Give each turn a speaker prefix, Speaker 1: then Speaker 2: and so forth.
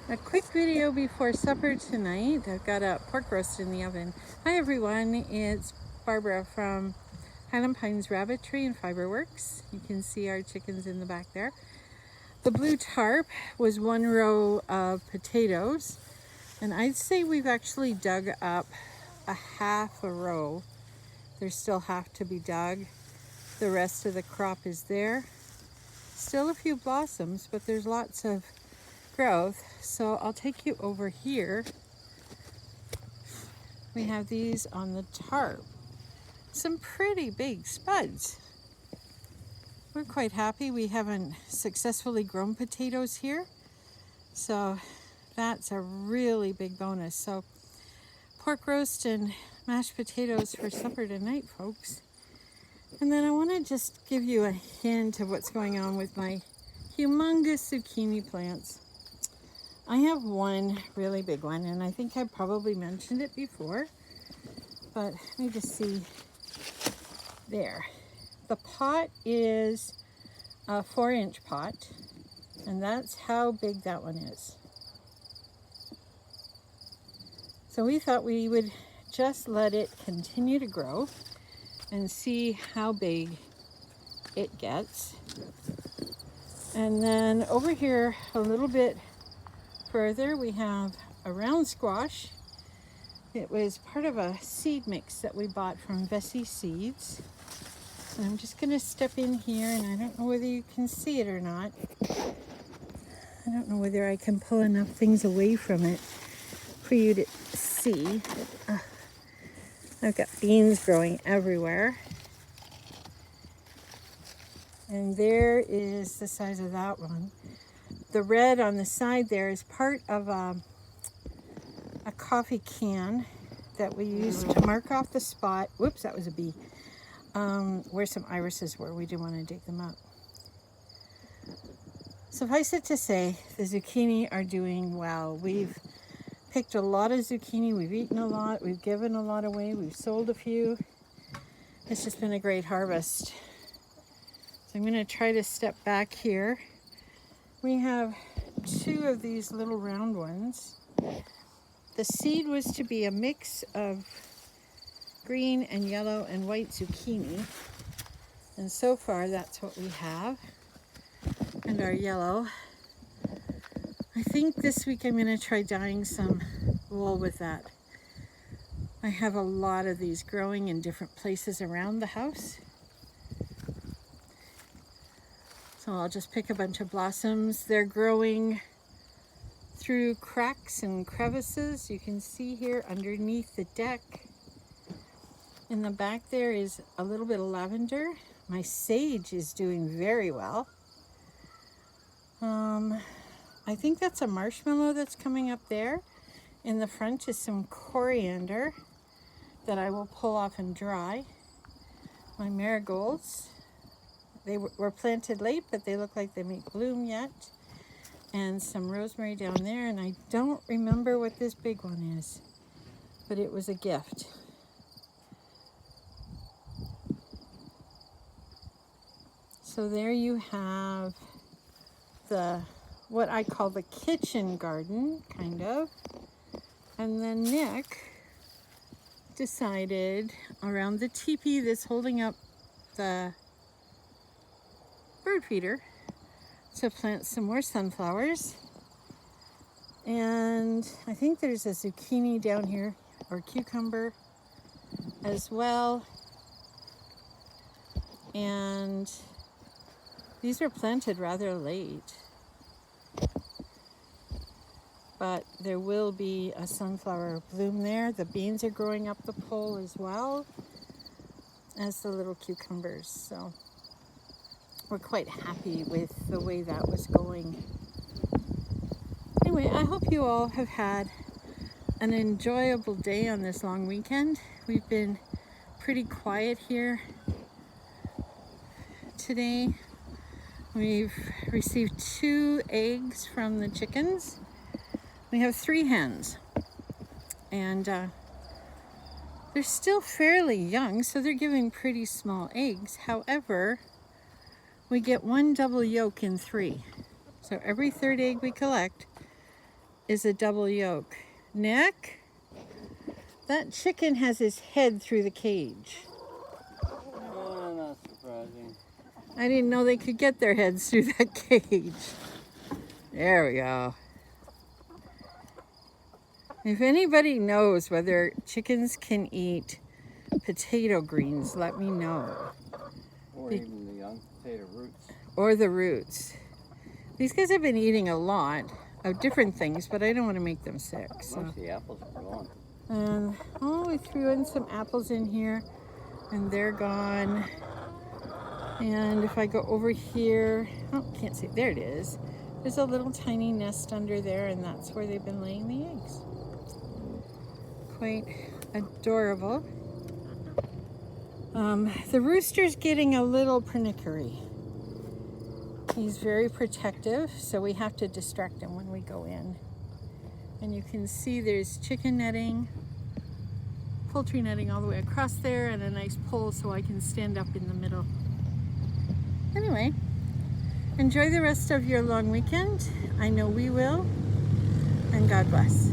Speaker 1: A quick video before supper tonight. I've got a pork roast in the oven. Hi everyone, it's Barbara from Highland Pines Rabbitry and Fiberworks. You can see our chickens in the back there. The blue tarp was one row of potatoes, and I'd say we've actually dug up a half a row. There's still half to be dug. The rest of the crop is there. Still a few blossoms, but there's lots of growth. So I'll take you over here. We have these on the tarp. Some pretty big spuds. We're quite happy. We haven't successfully grown potatoes here, so that's a really big bonus. So pork roast and mashed potatoes for supper tonight, folks. And then I want to just give you a hint of what's going on with my humongous zucchini plants. I have one really big one, and I think I probably mentioned it before, but let me just see there. The pot is a 4-inch pot, and that's how big that one is. So we thought we would just let it continue to grow and see how big it gets. And then over here a little bit further we have a round squash. It was part of a seed mix that we bought from Vessi Seeds. And I'm just gonna step in here, and I don't know whether you can see it or not. I don't know whether I can pull enough things away from it for you to see. I've got beans growing everywhere. And there is the size of that one. The red on the side there is part of a coffee can that we used to mark off the spot. Whoops, that was a bee. Where some irises were. We didn't want to dig them up. Suffice it to say, the zucchini are doing well. We've picked a lot of zucchini. We've eaten a lot. We've given a lot away. We've sold a few. It's just been a great harvest. So I'm going to try to step back here. We have 2 of these little round ones. The seed was to be a mix of green and yellow and white zucchini. And so far that's what we have. And our yellow. I think this week I'm going to try dyeing some wool with that. I have a lot of these growing in different places around the house. So I'll just pick a bunch of blossoms. They're growing through cracks and crevices. You can see here underneath the deck. In the back there is a little bit of lavender. My sage is doing very well. I think that's a marshmallow that's coming up there. In the front is some coriander that I will pull off and dry. My marigolds, they were planted late, but they look like they may bloom yet. And some rosemary down there, and I don't remember what this big one is, but it was a gift. So there you have what I call the kitchen garden, kind of. And then Nick decided around the teepee that's holding up the bird feeder to plant some more sunflowers. And I think there's a zucchini down here, or cucumber as well. And these were planted rather late, but there will be a sunflower bloom there. The beans are growing up the pole as well as the little cucumbers. So we're quite happy with the way that was going. Anyway, I hope you all have had an enjoyable day on this long weekend. We've been pretty quiet here today. We've received 2 eggs from the chickens. We have 3 hens, and they're still fairly young, so they're giving pretty small eggs. However, we get 1 double yolk in 3. So every 3rd egg we collect, is a double yolk. Nick, that chicken has his head through the cage.
Speaker 2: Oh, not surprising.
Speaker 1: I didn't know they could get their heads through that cage. There we go. If anybody knows whether chickens can eat potato greens, let me know.
Speaker 2: Or even the young potato roots.
Speaker 1: Or the roots. These guys have been eating a lot of different things, but I don't want to make them sick. So.
Speaker 2: Most of the apples are gone.
Speaker 1: And oh, we threw in some apples in here, and they're gone. And if I go over here, oh, can't see, there it is. There's a little tiny nest under there, and that's where they've been laying the eggs. Quite adorable. The rooster's getting a little pernickety. He's very protective, so we have to distract him when we go in. And you can see there's chicken netting, poultry netting all the way across there, and a nice pole so I can stand up in the middle. Anyway, enjoy the rest of your long weekend. I know we will, and God bless.